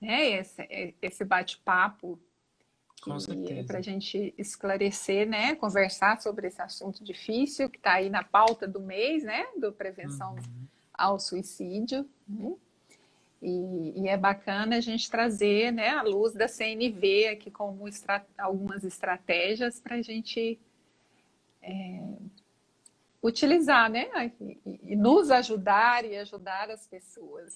né, esse bate-papo Com para a certeza. gente esclarecer, né, conversar sobre esse assunto difícil que está aí na pauta do mês, né, do prevenção Uhum. ao suicídio, né? E é bacana a gente trazer, né, a luz da CNV aqui como algumas estratégias para a gente utilizar, né, e nos ajudar e ajudar as pessoas.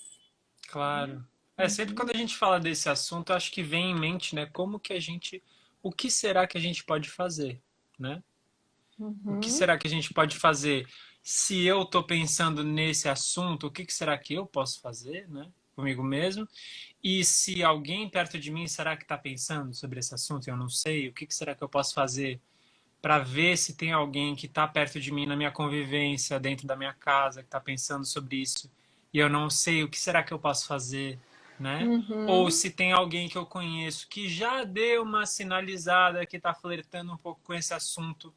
Claro. É, sempre quando a gente fala desse assunto, eu acho que vem em mente, né, como que a gente, o que será que a gente pode fazer, né? O que Uhum, será que a gente pode fazer? Se eu estou pensando nesse assunto, o que que será que eu posso fazer, né, comigo mesmo? E se alguém perto de mim, será que está pensando sobre esse assunto e eu não sei, o que que será que eu posso fazer para ver se tem alguém que está perto de mim na minha convivência, dentro da minha casa, que está pensando sobre isso e eu não sei o que será que eu posso fazer, né? Ou uhum, se tem alguém que eu conheço que já deu uma sinalizada, que está flertando um pouco com esse assunto,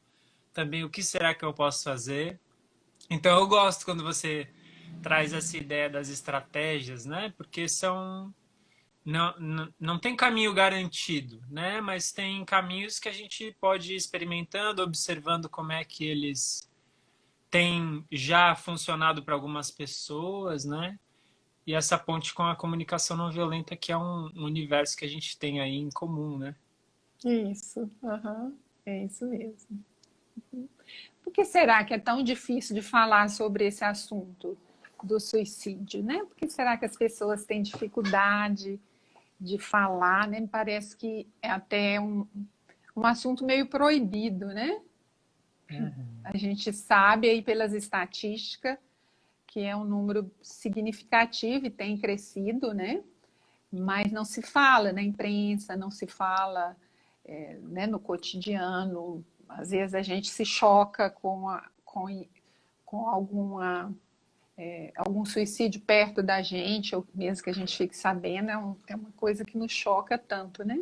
também o que será que eu posso fazer? Então eu gosto quando você traz essa ideia das estratégias, né? Porque são não tem caminho garantido, né? Mas tem caminhos que a gente pode ir experimentando, observando como é que eles têm já funcionado para algumas pessoas, né? E essa ponte com a comunicação não violenta, que é um universo que a gente tem aí em comum, né? isso, uhum, é isso mesmo. Por que será que é tão difícil de falar sobre esse assunto do suicídio, né? Por que será que as pessoas têm dificuldade de falar, né? Me parece que é até um assunto meio proibido, né? Uhum. A gente sabe aí pelas estatísticas que é um número significativo e tem crescido, né? Mas não se fala na imprensa, não se fala né, no cotidiano. Às vezes a gente se choca com algum suicídio perto da gente, ou mesmo que a gente fique sabendo, é uma coisa que nos choca tanto, né?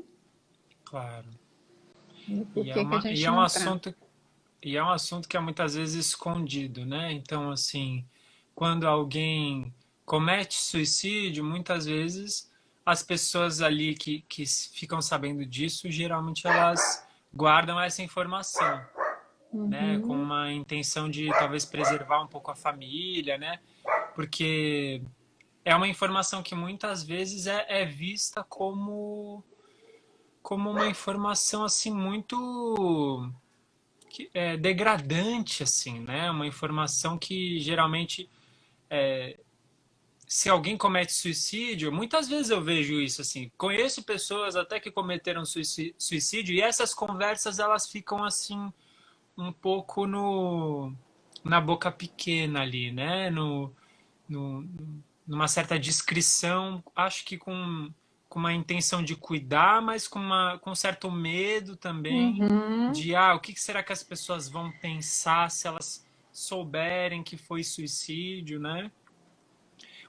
Claro. E por E é, que a uma, e gente é um não trata? assunto E é um assunto que é muitas vezes escondido, né? Então, assim, quando alguém comete suicídio, muitas vezes as pessoas ali que ficam sabendo disso, geralmente elas guardam essa informação, né? Com Uhum, uma intenção de talvez preservar um pouco a família, né? Porque é uma informação que muitas vezes é vista como uma informação assim muito degradante, assim, né? Uma informação que geralmente, se alguém comete suicídio, muitas vezes eu vejo isso assim. Conheço pessoas até que cometeram suicídio e essas conversas elas ficam assim um pouco no na boca pequena ali, né? No, numa certa discrição, acho que com uma intenção de cuidar, mas com um certo medo também uhum, de, o que será que as pessoas vão pensar se elas souberem que foi suicídio, né?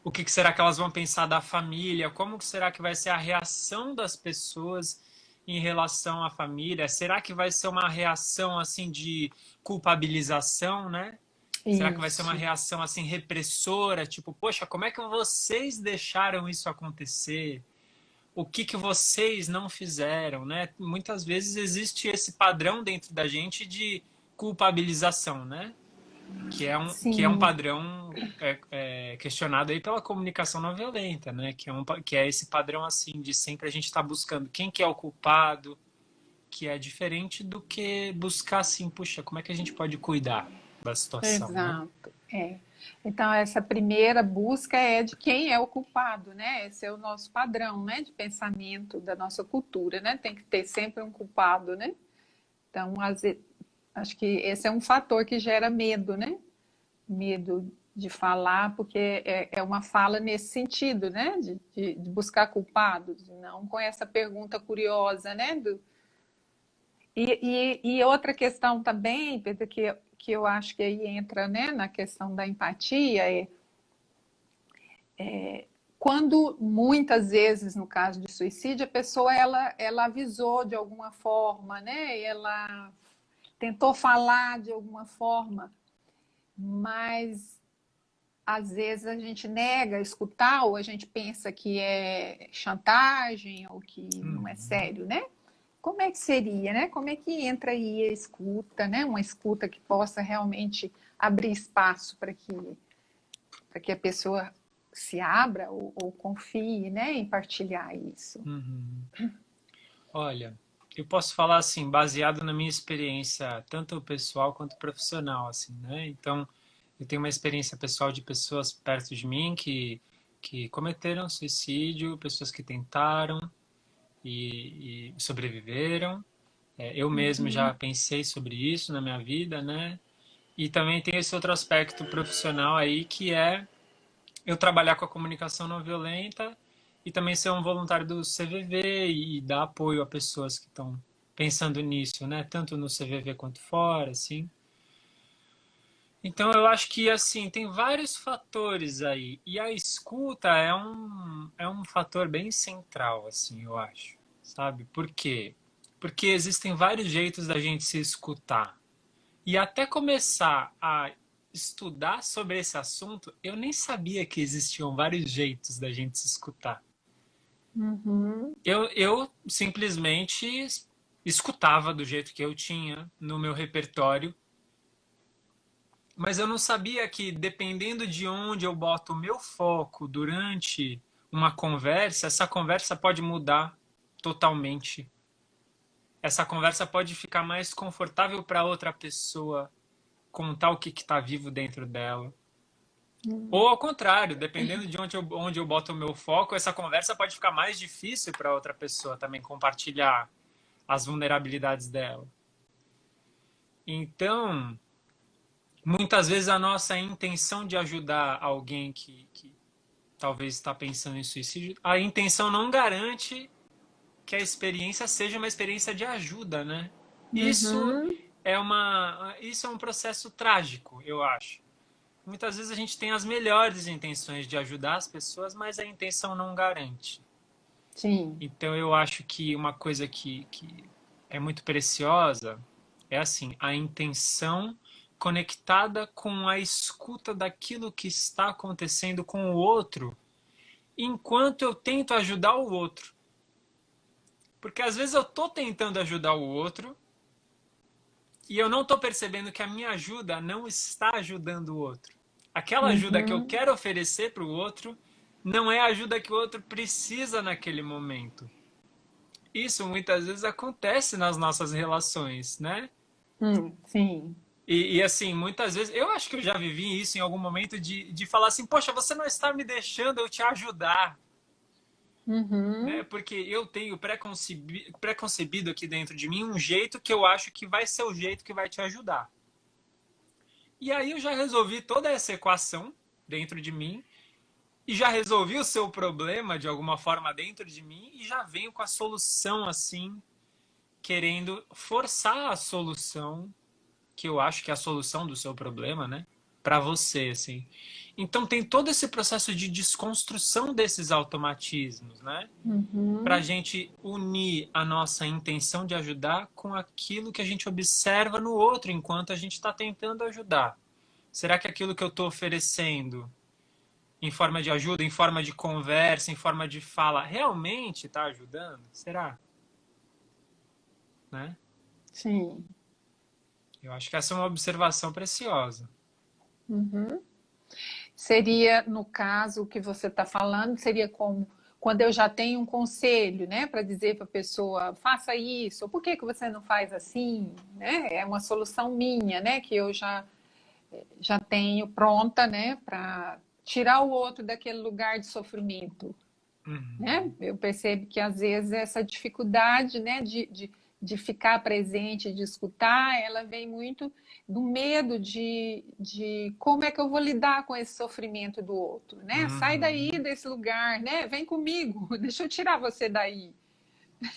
O que será que elas vão pensar da família? Como será que vai ser a reação das pessoas em relação à família? Será que vai ser uma reação assim de culpabilização, né? Será que vai ser uma isso, reação assim repressora, tipo, poxa, como é que vocês deixaram isso acontecer? O que que vocês não fizeram, né? Muitas vezes existe esse padrão dentro da gente de culpabilização, né? Que é um sim, padrão questionado aí pela comunicação não violenta, né? Que é esse padrão assim de sempre a gente estar buscando quem que é o culpado, que é diferente do que buscar assim, puxa, como é que a gente pode cuidar da situação, né? exato, é. Então, essa primeira busca é de quem é o culpado, né? Esse é o nosso padrão, né, de pensamento da nossa cultura, né? Tem que ter sempre um culpado, né? Então, acho que esse é um fator que gera medo, né? Medo de falar, porque é uma fala nesse sentido, né? De buscar culpados, não com essa pergunta curiosa, né? E outra questão também, Pedro, que eu acho que aí entra, né, na questão da empatia, quando muitas vezes, no caso de suicídio, a pessoa ela avisou de alguma forma, né? Ela tentou falar de alguma forma, mas às vezes a gente nega escutar ou a gente pensa que é chantagem ou que não é Uhum. sério, né? Como é que seria, né? Como é que entra aí a escuta, né? Uma escuta que possa realmente abrir espaço para que a pessoa se abra ou confie, né, em partilhar isso. Uhum. Olha, eu posso falar assim, baseado na minha experiência, tanto pessoal quanto profissional, assim, né? Então, eu tenho uma experiência pessoal de pessoas perto de mim que cometeram suicídio, pessoas que tentaram e sobreviveram. Eu mesmo já Uhum, pensei sobre isso na minha vida, né? E também tem esse outro aspecto profissional aí que é eu trabalhar com a comunicação não violenta e também ser um voluntário do CVV e dar apoio a pessoas que estão pensando nisso, né? Tanto no CVV quanto fora, assim. Então eu acho que assim tem vários fatores aí e a escuta é um fator bem central, assim, eu acho, sabe? Por quê? Porque existem vários jeitos da gente se escutar. E até começar a estudar sobre esse assunto, eu nem sabia que existiam vários jeitos da gente se escutar. uhum, Eu simplesmente escutava do jeito que eu tinha no meu repertório, mas eu não sabia que dependendo de onde eu boto o meu foco durante uma conversa, essa conversa pode mudar totalmente. Essa conversa pode ficar mais confortável para outra pessoa contar o que está vivo dentro dela. Ou ao contrário, dependendo de onde eu boto o meu foco, essa conversa pode ficar mais difícil para outra pessoa também compartilhar as vulnerabilidades dela. Então, muitas vezes a nossa intenção de ajudar alguém que talvez está pensando em suicídio, a intenção não garante que a experiência seja uma experiência de ajuda, né? Isso uhum, isso é um processo trágico, eu acho. Muitas vezes a gente tem as melhores intenções de ajudar as pessoas, mas a intenção não garante. sim, Então eu acho que uma coisa que é muito preciosa é assim, a intenção conectada com a escuta daquilo que está acontecendo com o outro, enquanto eu tento ajudar o outro. Porque às vezes eu estou tentando ajudar o outro e eu não estou percebendo que a minha ajuda não está ajudando o outro. Aquela ajuda que eu uhum, quero oferecer para o outro não é a ajuda que o outro precisa naquele momento. Isso muitas vezes acontece nas nossas relações, né? sim, Assim, muitas vezes, eu acho que eu já vivi isso em algum momento de falar assim, poxa, você não está me deixando eu te ajudar, né? uhum, Porque eu tenho preconcebido aqui dentro de mim um jeito que eu acho que vai ser o jeito que vai te ajudar. E aí eu já resolvi toda essa equação dentro de mim e já resolvi o seu problema de alguma forma dentro de mim e já venho com a solução assim, querendo forçar a solução que eu acho que é a solução do seu problema, né? Para você, assim. Então tem todo esse processo de desconstrução desses automatismos, né? Para a uhum, gente unir a nossa intenção de ajudar com aquilo que a gente observa no outro enquanto a gente está tentando ajudar. Será que aquilo que eu estou oferecendo em forma de ajuda, em forma de conversa, em forma de fala, realmente está ajudando? Será? Né? sim, Eu acho que essa é uma observação preciosa. uhum. Seria, no caso que você está falando, seria como quando eu já tenho um conselho, né, para dizer para a pessoa, faça isso, ou por que que você não faz assim, né? É uma solução minha, né, que eu já tenho pronta, né, para tirar o outro daquele lugar de sofrimento, né? Uhum. Eu percebo que às vezes essa dificuldade, né, de ficar presente, de escutar, ela vem muito do medo de como é que eu vou lidar com esse sofrimento do outro, né? Sai daí Uhum. desse lugar, né? Vem comigo, deixa eu tirar você daí.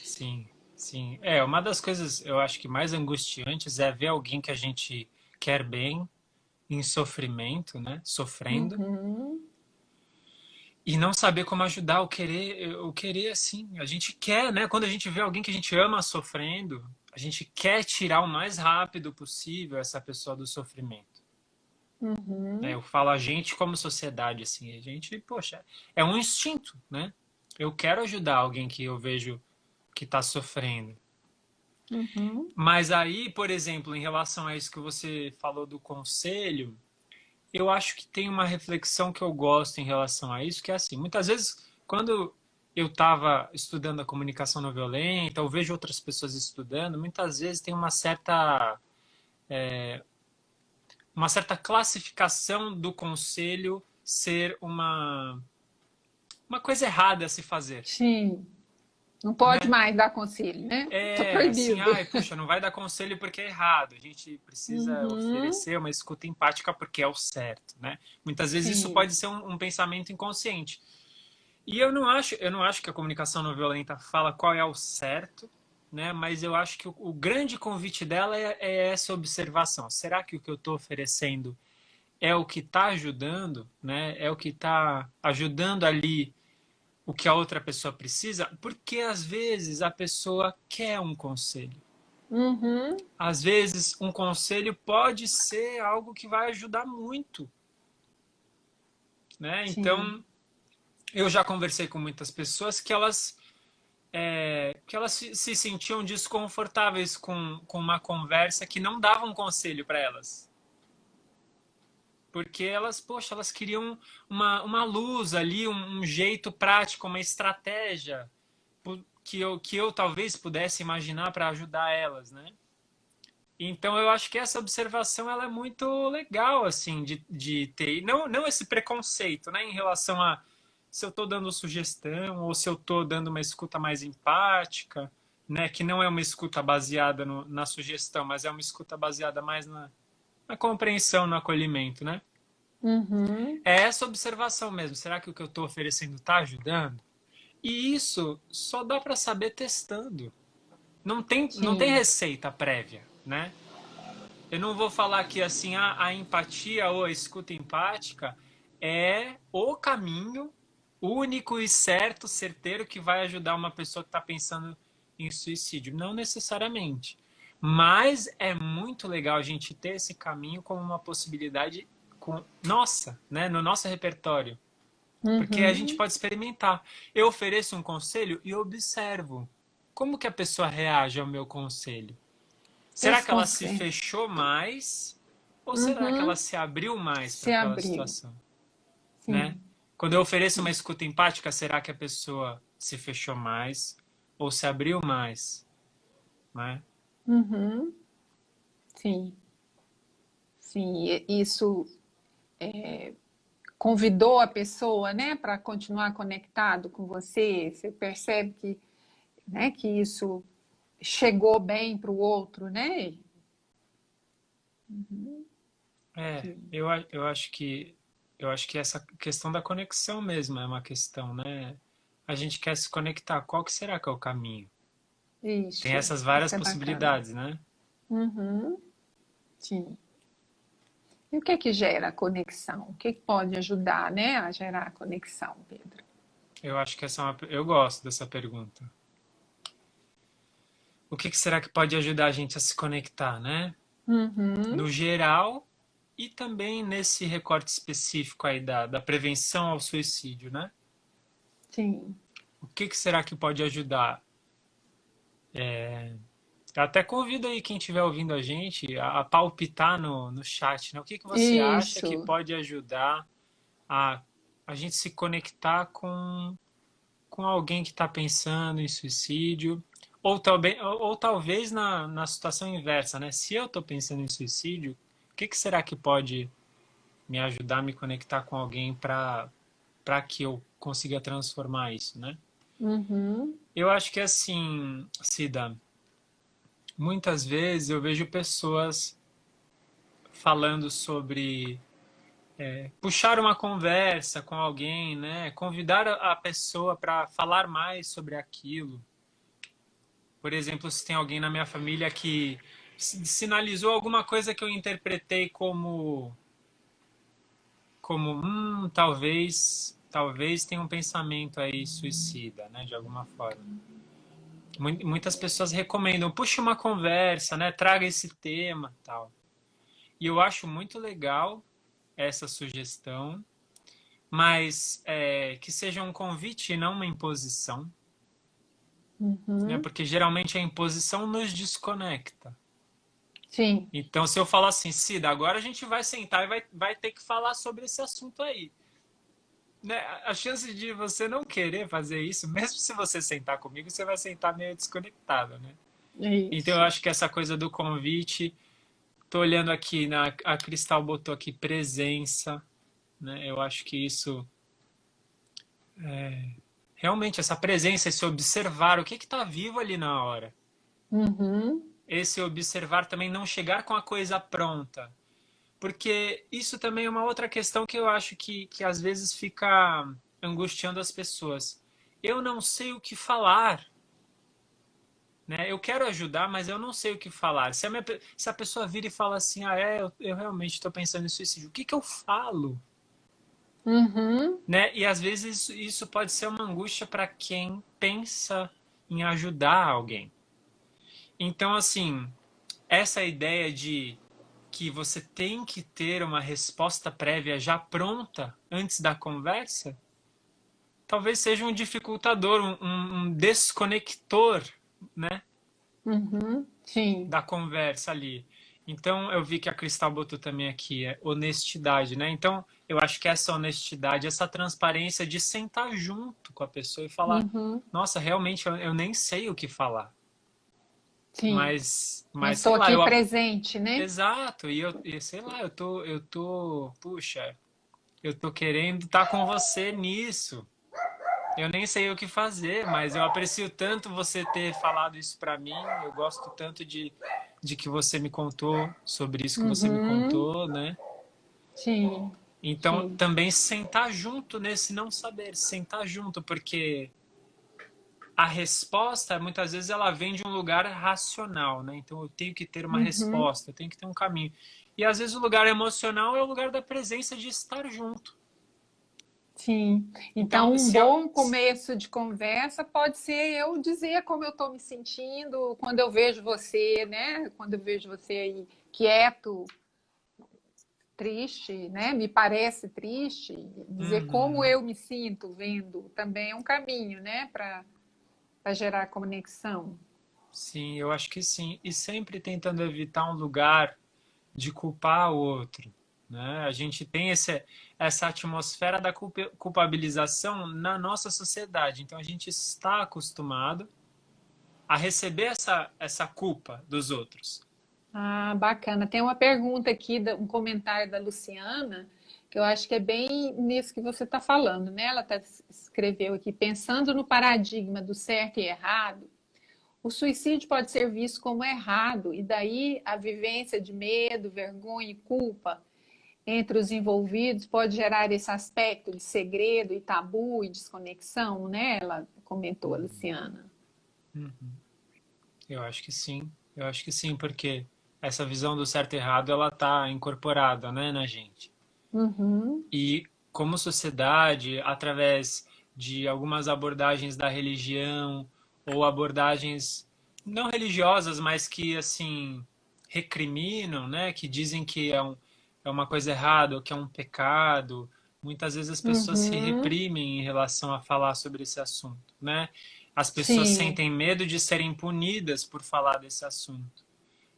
Sim, sim. É, uma das coisas eu acho que mais angustiantes é ver alguém que a gente quer bem em sofrimento, né? Sofrendo Uhum, e não saber como ajudar, o querer assim. A gente quer, né? Quando a gente vê alguém que a gente ama sofrendo, a gente quer tirar o mais rápido possível essa pessoa do sofrimento. né? Uhum. Eu falo a gente como sociedade, assim, a gente, poxa, é um instinto, né? Eu quero ajudar alguém que eu vejo que está sofrendo. Uhum. Mas aí, por exemplo, em relação a isso que você falou do conselho, eu acho que tem uma reflexão que eu gosto em relação a isso, que é assim, muitas vezes, quando eu estava estudando a comunicação não violenta, eu vejo outras pessoas estudando, muitas vezes tem uma certa classificação do conselho ser uma coisa errada a se fazer, Sim. Não pode né? mais dar conselho, né? Tá É assim, proibido. ai, puxa, não vai dar conselho porque é errado. A gente precisa Uhum. oferecer uma escuta empática porque é o certo, né? Muitas vezes isso Sim. pode ser um pensamento inconsciente. E eu não acho que a comunicação não violenta fala qual é o certo, né? Mas eu acho que o grande convite dela é essa observação. Será que o que eu estou oferecendo é o que está ajudando, né? É o que está ajudando ali o que a outra pessoa precisa? Porque às vezes a pessoa quer um conselho. Uhum. Às vezes um conselho pode ser algo que vai ajudar muito, né? Sim. Então eu já conversei com muitas pessoas que elas se sentiam desconfortáveis com uma conversa que não dava um conselho para elas. Porque elas, poxa, elas queriam uma luz ali, um jeito prático, uma estratégia que eu talvez pudesse imaginar para ajudar elas, né? Então eu acho que essa observação ela é muito legal, assim, de ter. E não esse preconceito, né, em relação a se eu estou dando sugestão ou se eu estou dando uma escuta mais empática, né, que não é uma escuta baseada na sugestão, mas é uma escuta baseada mais na compreensão, no acolhimento, né? Uhum. É essa observação mesmo. Será que o que eu estou oferecendo está ajudando? E isso só dá para saber testando. Não tem Sim. receita prévia, né? Eu não vou falar que assim a empatia ou a escuta empática é o caminho único e certo, certeiro que vai ajudar uma pessoa que está pensando em suicídio. Não necessariamente. Mas é muito legal a gente ter esse caminho como uma possibilidade nossa, né, no nosso repertório. Porque a gente Uhum. pode experimentar. Eu ofereço um conselho e observo como que a pessoa reage ao meu conselho. Será Esse que ela se conselho. fechou mais ou será que ela Uhum. se abriu mais para Se aquela abriu. situação, né? Sim. Quando eu ofereço uma Sim. escuta empática, será que a pessoa se fechou mais ou se abriu mais, né? Uhum. Sim. Sim. Isso convidou a pessoa, né, para continuar conectado com você. Você percebe que, né, que isso chegou bem para o outro, né? Uhum. Sim. Eu acho que essa questão da conexão mesmo é uma questão, né? A gente quer se conectar. Qual que será que é o caminho? Tem Isso. essas várias Isso é bacana. possibilidades, né? Uhum. Sim. E o que gera a conexão? O que pode ajudar, né, a gerar a conexão, Pedro? Eu acho que eu gosto dessa pergunta. O que será que pode ajudar a gente a se conectar, né? Uhum. No geral e também nesse recorte específico aí da prevenção ao suicídio, né? Sim. O que será que pode ajudar? Eu até convido aí quem estiver ouvindo a gente a palpitar no chat, né? O que você acha que Isso. pode ajudar a, a gente se conectar com alguém que está pensando em suicídio? Ou talvez na situação inversa, né? Se eu estou pensando em suicídio, o que será que pode me ajudar a me conectar com alguém para que eu consiga transformar isso, né? Uhum. Eu acho que assim, Cida, muitas vezes eu vejo pessoas falando sobre puxar uma conversa com alguém, né? Convidar a pessoa para falar mais sobre aquilo. Por exemplo, se tem alguém na minha família que sinalizou alguma coisa que eu interpretei como talvez tenha um pensamento aí suicida, né, de alguma forma. Muitas pessoas recomendam, puxe uma conversa, né, traga esse tema, tal. E eu acho muito legal essa sugestão, mas que seja um convite e não uma imposição, né? Uhum. Porque geralmente a imposição nos desconecta. Sim. Então, se eu falar assim, Cida, agora a gente vai sentar e vai ter que falar sobre esse assunto aí. Né? A chance de você não querer fazer isso, mesmo se você sentar comigo, você vai sentar meio desconectado, né? Então, eu Isso. acho que essa coisa do convite, tô olhando aqui, a Cristal botou aqui presença, né? Eu acho que isso, realmente, essa presença, esse observar, o que está vivo ali na hora. Uhum. Esse observar também, não chegar com a coisa pronta. Porque isso também é uma outra questão que eu acho que às vezes fica angustiando as pessoas. Eu não sei o que falar, né? Eu quero ajudar, mas eu não sei o que falar. Se a pessoa vira e fala assim, eu realmente estou pensando em suicídio, o que que eu falo? Uhum. Né? E às vezes isso pode ser uma angústia para quem pensa em ajudar alguém. Então, assim, essa ideia de que você tem que ter uma resposta prévia já pronta antes da conversa, talvez seja um dificultador, um desconector, né, Uhum. Sim. da conversa ali. Então, eu vi que a Cristal botou também aqui, honestidade, né? Então, eu acho que essa honestidade, essa transparência de sentar junto com a pessoa e falar, Uhum. nossa, realmente eu nem sei o que falar, Sim. mas Mas sei estou lá, aqui presente, né? exato, sei lá, puxa, eu tô querendo estar com você nisso. Eu nem sei o que fazer, mas eu aprecio tanto você ter falado isso pra mim. Eu gosto tanto de que você me contou sobre isso que você me Uhum. contou, né? Sim. Então, Sim. também sentar junto nesse não saber, sentar junto, porque a resposta, muitas vezes, ela vem de um lugar racional, né? Então, eu tenho que ter uma Uhum. resposta, eu tenho que ter um caminho. E, às vezes, o lugar emocional é o lugar da presença de estar junto. Sim. Então, Então, um se eu... bom começo de conversa pode ser eu dizer como eu estou me sentindo quando eu vejo você, né? Quando eu vejo você aí quieto, triste, né? Me parece triste. Dizer como Uhum. eu me sinto vendo também é um caminho, né? Para gerar conexão. Sim, eu acho que sim. E sempre tentando evitar um lugar de culpar o outro, né? A gente tem essa atmosfera da culpabilização na nossa sociedade. Então a gente está acostumado a receber essa culpa dos outros. Ah, bacana. Tem uma pergunta aqui, um comentário da Luciana, que eu acho que é bem nisso que você está falando, né? Escreveu aqui, pensando no paradigma do certo e errado, o suicídio pode ser visto como errado, e daí a vivência de medo, vergonha e culpa entre os envolvidos pode gerar esse aspecto de segredo e tabu e desconexão, né? Ela comentou, a Luciana. Uhum. Eu acho que sim. Eu acho que sim, porque essa visão do certo e errado ela está incorporada, né, na gente. Uhum, E como sociedade, através de algumas abordagens da religião ou abordagens não religiosas, mas que assim recriminam, né, que dizem que é uma coisa errada ou que é um pecado, muitas vezes as pessoas se uhum, reprimem em relação a falar sobre esse assunto, né? As pessoas sim, sentem medo de serem punidas por falar desse assunto.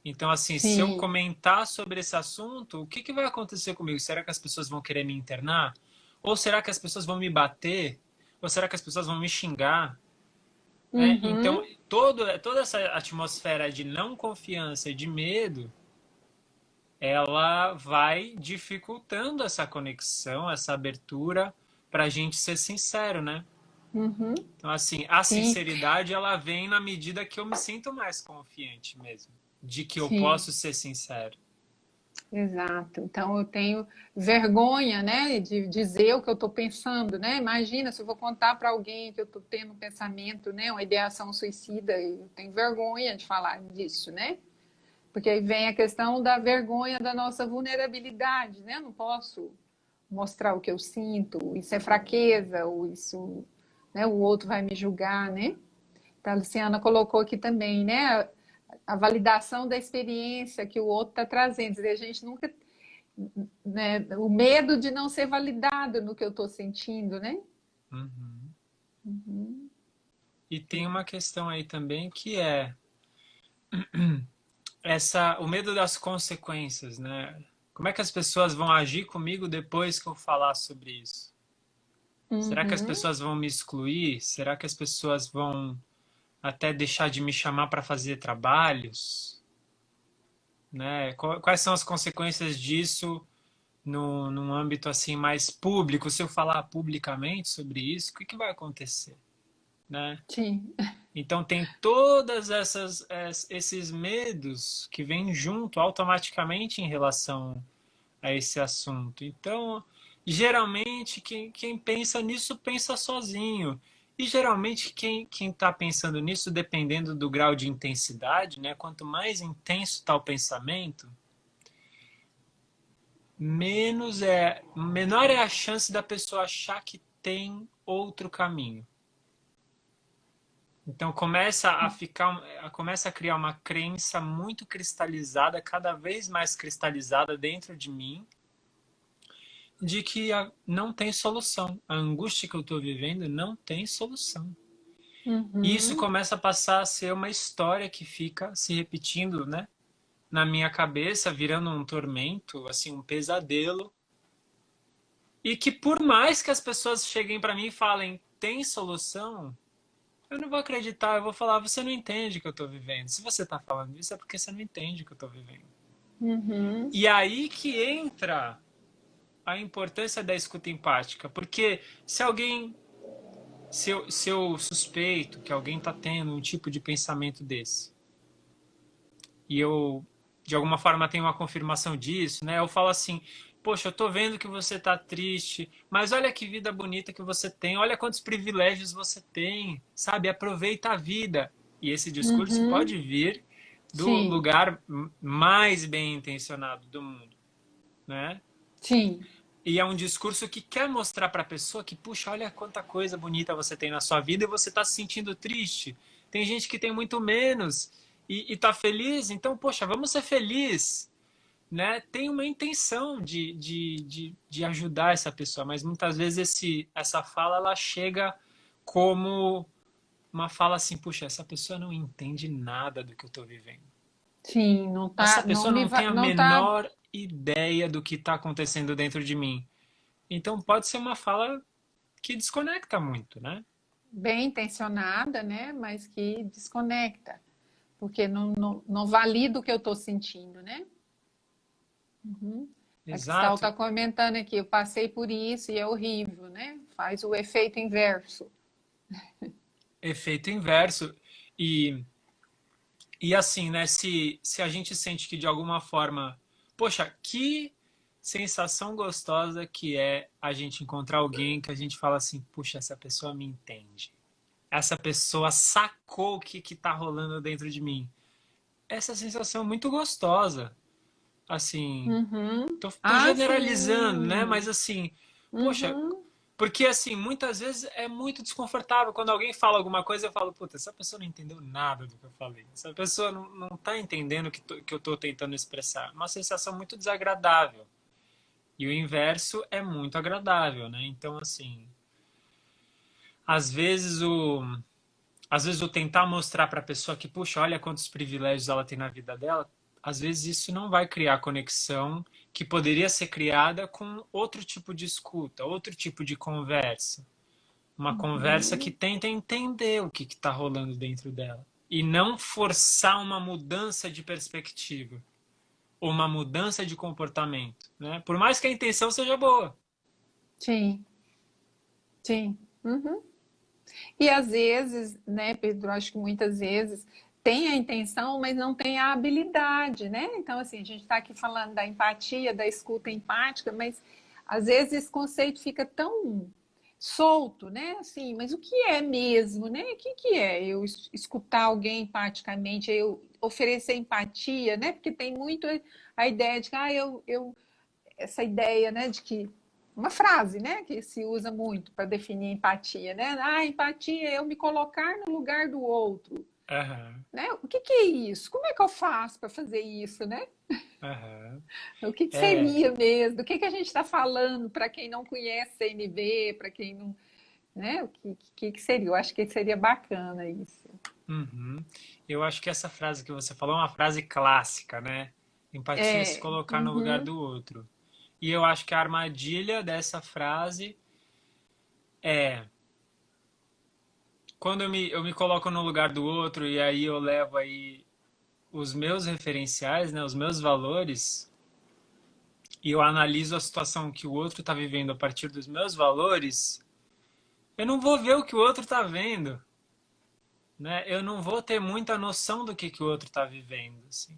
Então, assim, se eu sim, comentar sobre esse assunto, o que que vai acontecer comigo? Será que as pessoas vão querer me internar? Ou será que as pessoas vão me bater? Ou será que as pessoas vão me xingar? Né? Então, uhum. toda essa atmosfera de não confiança e de medo, ela vai dificultando essa conexão, essa abertura para a gente ser sincero, né? Uhum, Então, assim, a sim, sinceridade, ela vem na medida que eu me sinto mais confiante mesmo, de que eu sim, posso ser sincero. exato. Então eu tenho vergonha, né, de dizer o que eu estou pensando, né? Imagina se eu vou contar para alguém que eu estou tendo um pensamento, né, uma ideação suicida, eu tenho vergonha de falar disso, né? Porque aí vem a questão da vergonha da nossa vulnerabilidade, né? Eu não posso mostrar o que eu sinto, isso é fraqueza, ou isso, né, o outro vai me julgar, né? Então, a Luciana colocou aqui também, né? A validação da experiência que o outro está trazendo. A gente nunca né? O medo de não ser validado no que eu estou sentindo, né? Uhum. Uhum. E tem Sim. uma questão aí também que é o medo das consequências, né? Como é que as pessoas vão agir comigo depois que eu falar sobre isso? Será que as Uhum. pessoas vão me excluir? Será que as pessoas vão até deixar de me chamar para fazer trabalhos? Né? Quais são as consequências disso no, num âmbito assim mais público? Se eu falar publicamente sobre isso, o que, que vai acontecer? Né? Sim. Então tem todas esses medos que vêm junto automaticamente em relação a esse assunto. Então, geralmente quem pensa nisso pensa sozinho. E geralmente quem está pensando nisso, dependendo do grau de intensidade, né? Quanto mais intenso está o pensamento, menor é a chance da pessoa achar que tem outro caminho. Então começa a criar uma crença muito cristalizada, cada vez mais cristalizada dentro de mim, de que não tem solução. A angústia que eu estou vivendo não tem solução. E isso Uhum. começa a passar a ser uma história que fica se repetindo, né, na minha cabeça, virando um tormento, assim, um pesadelo. E que por mais que as pessoas cheguem para mim e falem, tem solução, eu não vou acreditar, eu vou falar, você não entende o que eu estou vivendo. Se você está falando isso, é porque você não entende o que eu estou vivendo. Uhum. E aí que entra a importância da escuta empática, porque se eu suspeito que alguém está tendo um tipo de pensamento desse, e eu, de alguma forma, tenho uma confirmação disso, né? Eu falo assim, poxa, eu tô vendo que você tá triste, mas olha que vida bonita que você tem, olha quantos privilégios você tem, sabe? Aproveita a vida. E esse discurso Uhum. pode vir do Sim. lugar mais bem intencionado do mundo, né? Sim. E é um discurso que quer mostrar para a pessoa que, puxa, olha quanta coisa bonita você tem na sua vida e você está se sentindo triste. Tem gente que tem muito menos e está feliz, então, poxa, vamos ser felizes. Né? Tem uma intenção de ajudar essa pessoa, mas muitas vezes essa fala ela chega como uma fala assim, puxa, essa pessoa não entende nada do que eu estou vivendo. Sim, não Essa tá, pessoa não tem a não tá menor ideia do que está acontecendo dentro de mim. Então pode ser uma fala que desconecta muito, né? bem intencionada, né? Mas que desconecta, porque não valida o que eu estou sentindo, né? Uhum. A Cristal Exato, está comentando aqui, eu passei por isso e é horrível, né? Faz o efeito inverso. efeito inverso. E, e assim, né? Se a gente sente que de alguma forma, poxa, que sensação gostosa que é a gente encontrar alguém que a gente fala assim, puxa, essa pessoa me entende. Essa pessoa sacou o que tá rolando dentro de mim. Essa sensação é muito gostosa. Assim, Uhum. tô Ah, generalizando, né? sim. Mas assim, poxa, Uhum. porque assim, muitas vezes é muito desconfortável. Quando alguém fala alguma coisa, eu falo, puta, essa pessoa não entendeu nada do que eu falei. Essa pessoa não tá entendendo o que eu tô tentando expressar. Uma sensação muito desagradável. E o inverso é muito agradável, né? Então, assim, às vezes o, às vezes o tentar mostrar para a pessoa que, puxa, olha quantos privilégios ela tem na vida dela, às vezes isso não vai criar conexão que poderia ser criada com outro tipo de escuta, outro tipo de conversa. Uma conversa que Uhum. tenta entender o que está rolando dentro dela. E não forçar uma mudança de perspectiva ou uma mudança de comportamento. Né? Por mais que a intenção seja boa. Sim, sim. Uhum. E às vezes, né, Pedro, acho que muitas vezes tem a intenção, mas não tem a habilidade, né? Então, assim, a gente está aqui falando da empatia, da escuta empática, mas às vezes esse conceito fica tão solto, né? Assim, mas o que é mesmo, né? O que é eu escutar alguém empaticamente, eu oferecer empatia, né? Porque tem muito a ideia de que, essa ideia, né, de que uma frase, né, que se usa muito para definir empatia, né? Ah, empatia é eu me colocar no lugar do outro, Aham, né? O que é isso? Como é que eu faço para fazer isso, né? Aham. O que que É. seria mesmo? Do que a gente está falando para quem não conhece CNV, para quem não, né? O que seria? Eu acho que seria bacana isso. Uhum. Eu acho que essa frase que você falou é uma frase clássica, né? Empatia é se É, colocar no lugar uhum, do outro. E eu acho que a armadilha dessa frase é quando eu me coloco no lugar do outro e aí eu levo aí os meus referenciais, né, os meus valores, e eu analiso a situação que o outro está vivendo a partir dos meus valores, eu não vou ver o que o outro está vendo, né? Eu não vou ter muita noção do que o outro está vivendo, assim.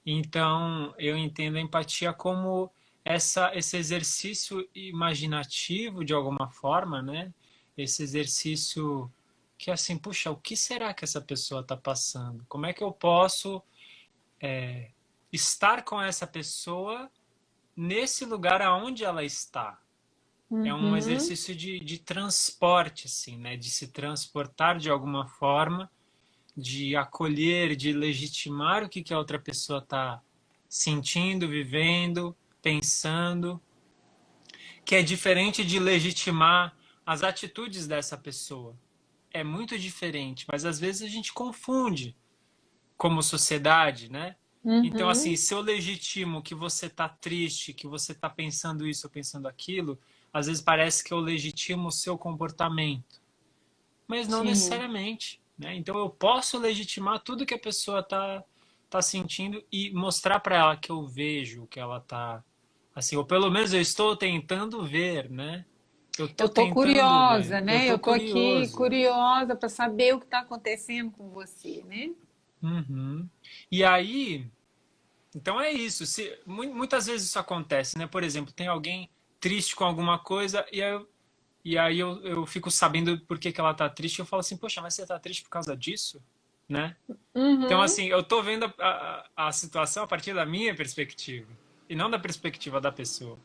Então, eu entendo a empatia como esse exercício imaginativo, de alguma forma, né? Esse exercício que, assim, puxa, o que será que essa pessoa está passando? Como é que eu posso estar com essa pessoa nesse lugar aonde ela está? É um uhum, exercício de transporte, assim, né? De se transportar de alguma forma, de acolher, de legitimar o que a outra pessoa está sentindo, vivendo, pensando, que é diferente de legitimar as atitudes dessa pessoa. É muito diferente, mas às vezes a gente confunde como sociedade, né? Então, assim, uhum, se eu legitimo que você está triste, que você está pensando isso ou pensando aquilo, às vezes parece que eu legitimo o seu comportamento, mas não sim. necessariamente, né? Então eu posso legitimar tudo que a pessoa tá sentindo e mostrar para ela que eu vejo que ela tá assim, ou pelo menos eu estou tentando ver, né? Eu Eu tô tô tentando ver, curiosa, eu né? tô Eu tô aqui curioso. curiosa para saber o que está acontecendo com você, né? Uhum. E aí, então é isso. Muitas vezes isso acontece, né? Por exemplo, tem alguém triste com alguma coisa e aí eu fico sabendo por que ela tá triste. Eu falo assim, poxa, mas você tá triste por causa disso, né? Então, Uhum, assim, eu tô vendo a situação a partir da minha perspectiva e não da perspectiva da pessoa,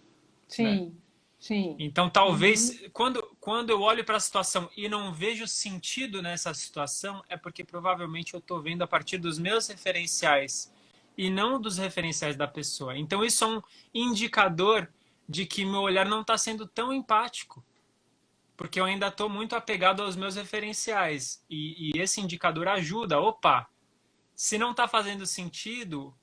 né? sim, sim. Então, Uhum, talvez, quando eu olho para a situação e não vejo sentido nessa situação, é porque provavelmente eu tô vendo a partir dos meus referenciais e não dos referenciais da pessoa. Então, isso é um indicador de que meu olhar não está sendo tão empático, porque eu ainda estou muito apegado aos meus referenciais. E esse indicador ajuda. Opa, se não está fazendo sentido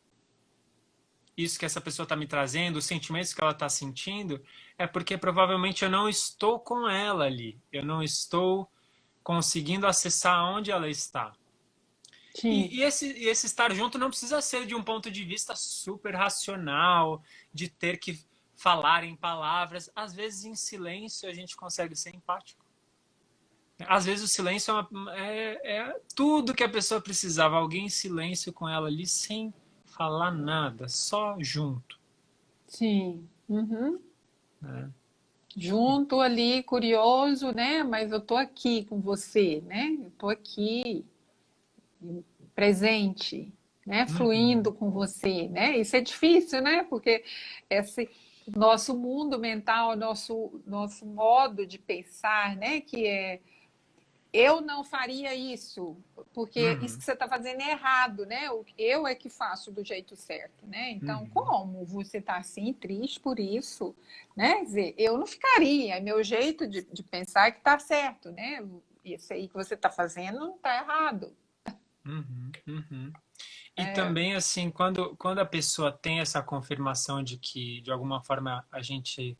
isso que essa pessoa está me trazendo, os sentimentos que ela está sentindo, é porque provavelmente eu não estou com ela ali. Eu não estou conseguindo acessar onde ela está. sim. E esse estar junto não precisa ser de um ponto de vista super racional, de ter que falar em palavras. Às vezes, em silêncio, a gente consegue ser empático. Às vezes, o silêncio é tudo que a pessoa precisava. Alguém em silêncio com ela ali, sem falar nada, só junto. Sim. Uhum. Né? E- Junto ali, curioso, né? Mas eu tô aqui com você, né? Eu tô aqui, presente, né? Uhum, Fluindo com você, né? Isso é difícil, né? Porque esse nosso mundo mental, nosso modo de pensar, né? Que é eu não faria isso, porque isso uhum, que você está fazendo é errado, né? Eu é que faço do jeito certo, né? Então, uhum, como você está assim, triste por isso, né? Quer dizer, eu não ficaria, é meu jeito de pensar que está certo, né? Isso aí que você está fazendo não está errado. uhum, uhum. E É, também, assim, quando a pessoa tem essa confirmação de que, de alguma forma, a gente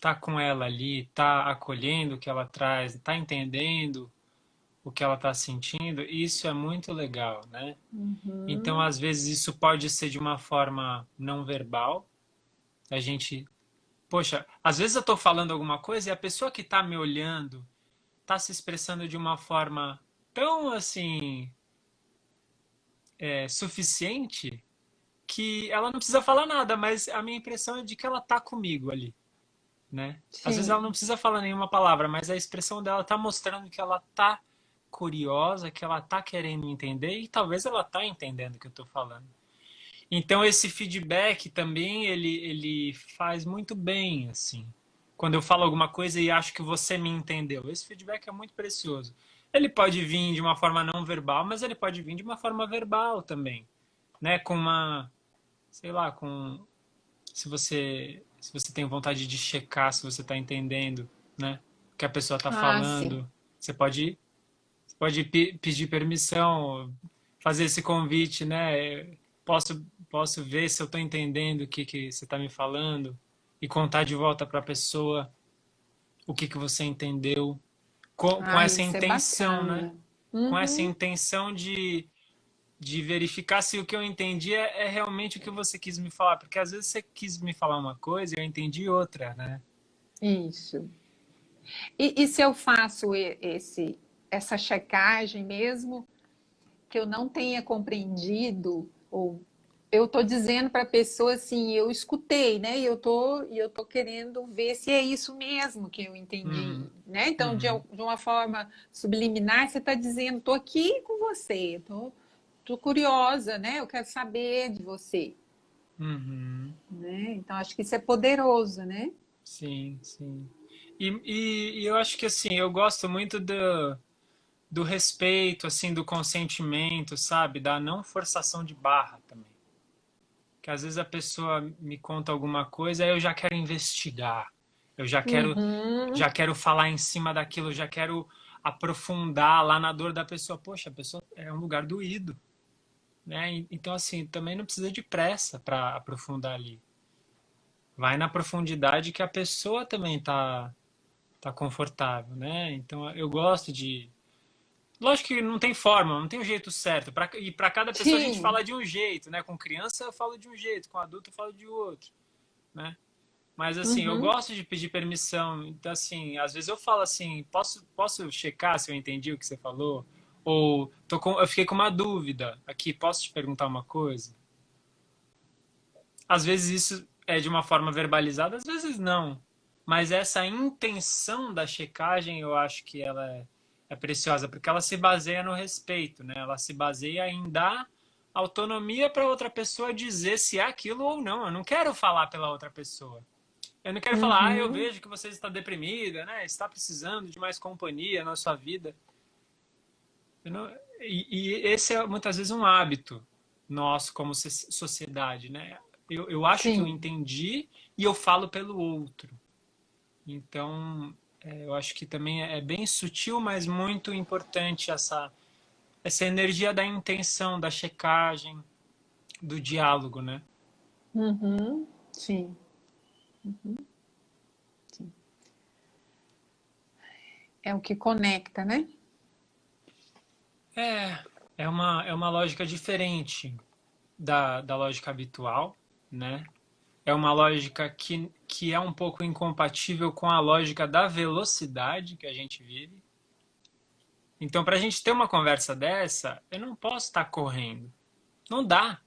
tá com ela ali, tá acolhendo o que ela traz, tá entendendo o que ela tá sentindo, isso é muito legal, né? Então, uhum, às vezes, isso pode ser de uma forma não verbal. A gente, poxa, às vezes eu tô falando alguma coisa e a pessoa que tá me olhando tá se expressando de uma forma tão, assim, suficiente que ela não precisa falar nada, mas a minha impressão é de que ela tá comigo ali, né? Às vezes ela não sim, precisa falar nenhuma palavra, mas a expressão dela tá mostrando que ela tá curiosa, que ela tá querendo entender e talvez ela tá entendendo o que eu tô falando. Então esse feedback também ele faz muito bem, assim. Quando eu falo alguma coisa e acho que você me entendeu, esse feedback é muito precioso. Ele pode vir de uma forma não verbal, mas ele pode vir de uma forma verbal também, né? Com uma sei lá, se você tem vontade de checar se você está entendendo, né, o que a pessoa está Ah, sim. falando, você pode pedir permissão, fazer esse convite, né? Posso ver se eu estou entendendo o que que você está me falando e contar de volta para a pessoa o que que você entendeu com Ah, essa isso é intenção, né? bacana. Com essa Uhum. intenção de verificar se o que eu entendi é realmente o que você quis me falar, porque às vezes você quis me falar uma coisa e eu entendi outra, né? Isso. E se eu faço essa checagem mesmo que eu não tenha compreendido, ou eu estou dizendo para a pessoa assim, eu escutei, né? E eu tô querendo ver se é isso mesmo que eu entendi, Uhum, né? Então, uhum, de uma forma subliminar, você está dizendo, estou aqui com você, tô curiosa, né? Eu quero saber de você, uhum. né? Então, acho que isso é poderoso, né? Sim, sim. E eu acho que assim, eu gosto muito do respeito, assim, do consentimento, sabe? Da não forçação de barra também. Que às vezes a pessoa me conta alguma coisa, aí eu já quero investigar. Eu Uhum, já quero falar em cima daquilo, eu já quero aprofundar lá na dor da pessoa. Poxa, a pessoa é um lugar doído, né? Então assim, também não precisa de pressa para aprofundar ali. Vai na profundidade que a pessoa também tá confortável, né? Então eu gosto de. Lógico que não tem forma, não tem um jeito certo. E para cada pessoa a gente sim. fala de um jeito, né? Com criança eu falo de um jeito, com adulto eu falo de outro, né? Mas assim, eu Uhum. gosto de pedir permissão. Então, assim, às vezes eu falo assim, posso checar se eu entendi o que você falou? Ou eu fiquei com uma dúvida aqui, posso te perguntar uma coisa? Às vezes isso é de uma forma verbalizada, às vezes não. Mas essa intenção da checagem, eu acho que é preciosa, porque ela se baseia no respeito, né? Ela se baseia em dar autonomia para outra pessoa dizer se é aquilo ou não. Eu não quero falar pela outra pessoa. Eu não quero falar, eu Uhum. vejo que você está deprimida, né? Está precisando de mais companhia na sua vida. Não, e esse é muitas vezes um hábito nosso como sociedade, né? Eu acho que eu Sim. entendi e eu falo pelo outro. Então, eu acho que também é bem sutil, mas muito importante essa energia da intenção, da checagem, do diálogo, né? Uhum. Sim. Sim. É o que conecta, né? É, é uma lógica diferente da lógica habitual, né? É uma lógica que é um pouco incompatível com a lógica da velocidade que a gente vive. Então, para a gente ter uma conversa dessa, eu não posso estar correndo. Não dá.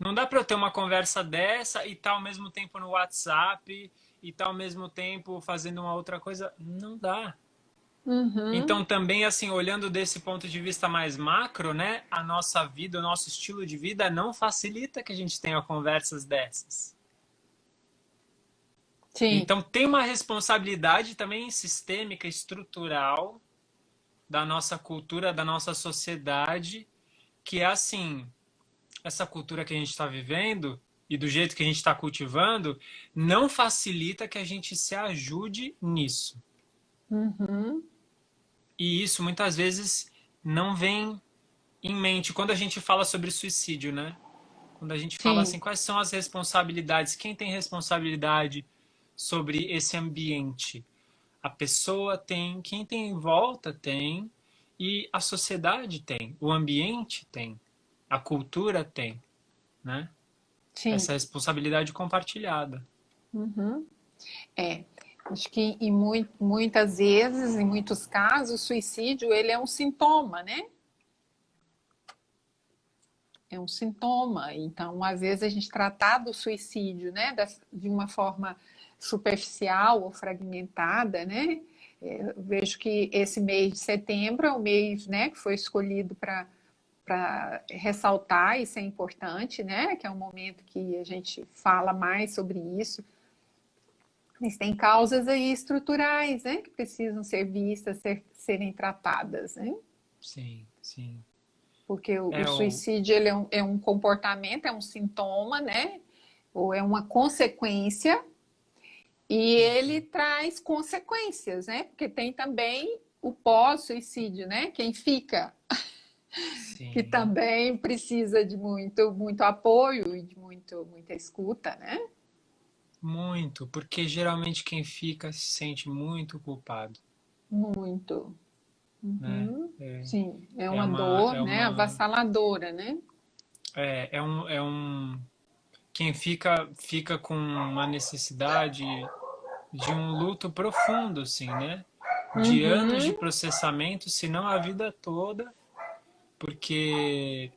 Não dá para eu ter uma conversa dessa e estar ao mesmo tempo no WhatsApp e estar ao mesmo tempo fazendo uma outra coisa. Não dá. Uhum. Então, também, assim, olhando desse ponto de vista mais macro, né? A nossa vida, o nosso estilo de vida não facilita que a gente tenha conversas dessas. Sim. Então, tem uma responsabilidade também sistêmica, estrutural da nossa cultura, da nossa sociedade, que é assim, essa cultura que a gente está vivendo e do jeito que a gente está cultivando, não facilita que a gente se ajude nisso. Uhum. E isso muitas vezes não vem em mente quando a gente fala sobre suicídio, né? Quando a gente fala Sim. assim, quais são as responsabilidades? Quem tem responsabilidade sobre esse ambiente? A pessoa tem, quem tem em volta tem, e a sociedade tem, o ambiente tem, a cultura tem, né? Sim. Essa responsabilidade compartilhada. Uhum. É. Acho que muitas vezes, em muitos casos, o suicídio ele é um sintoma, né? É um sintoma. Então, às vezes, a gente tratar do suicídio, né, de uma forma superficial ou fragmentada, né? Eu vejo que esse mês de setembro é o mês, né, que foi escolhido para ressaltar, isso é importante, né? Que é um momento que a gente fala mais sobre isso. Mas tem causas aí estruturais, né? Que precisam ser vistas, serem tratadas, né? Sim, sim. porque o É o. suicídio ele é um comportamento, é um sintoma, né? Ou é uma consequência, e ele traz consequências, né? Porque tem também o pós-suicídio, né? Quem fica, que Sim, também precisa de muito apoio e de muita escuta, né? muito, porque geralmente quem fica se sente muito culpado, Muito. né? Uhum. É, Sim, é é uma uma, dor, é né? uma, Avassaladora, né? quem fica com uma necessidade de um luto profundo, assim, né? De anos de Uhum. processamento, se não a vida toda, porque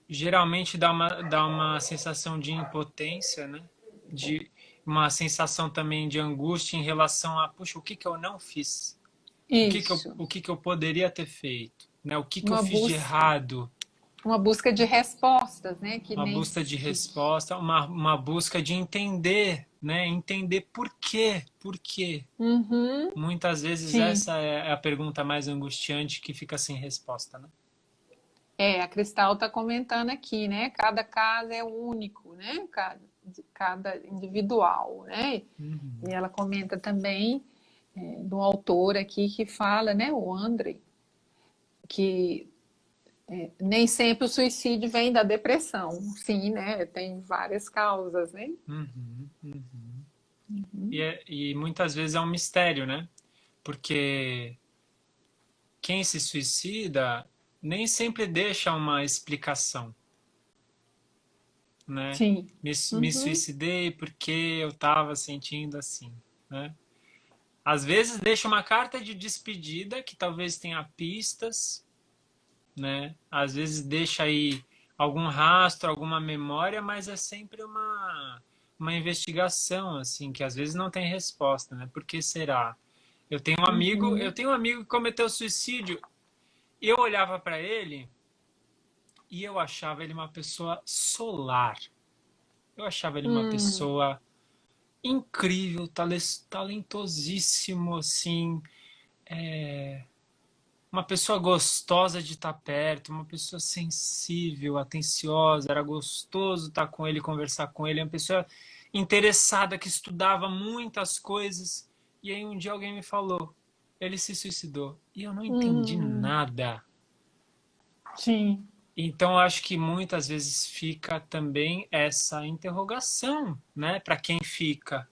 geralmente dá uma sensação de impotência, né? De uma sensação também de angústia em relação a, puxa, o que que eu não fiz? Isso. O que que eu poderia ter feito? Né? O que que eu Uma fiz de busca, errado? uma busca de respostas, né? Que Uma nem busca de que, resposta, uma busca de entender, né? Entender por quê, por quê. uhum. Muitas vezes Sim. essa é a pergunta mais angustiante que fica sem resposta, né? A Cristal está comentando aqui, né? Cada caso é único, né? Cada individual, né? E Uhum. ela comenta também do autor aqui que fala, né? O André, que nem sempre o suicídio vem da depressão. Sim, né? Tem várias causas, né? Uhum, uhum. E muitas vezes é um mistério, né? Porque quem se suicida nem sempre deixa uma explicação, né? Sim. Me Uhum. suicidei porque eu estava sentindo assim, né? Às vezes deixa uma carta de despedida que talvez tenha pistas, né? Às vezes deixa aí algum rastro, alguma memória, mas é sempre uma investigação assim, que às vezes não tem resposta, né? Por que será? Eu Uhum. tenho um amigo que cometeu suicídio. E eu olhava para ele e eu achava ele uma pessoa solar. Eu achava ele uma Hum. pessoa incrível, talentosíssimo, assim, uma pessoa gostosa de estar perto, uma pessoa sensível, atenciosa, era gostoso estar com ele, conversar com ele, uma pessoa interessada que estudava muitas coisas. E aí um dia alguém me falou, ele se suicidou. E eu não entendi Hum. nada. Sim. Então, eu acho que muitas vezes fica também essa interrogação, né, para quem fica.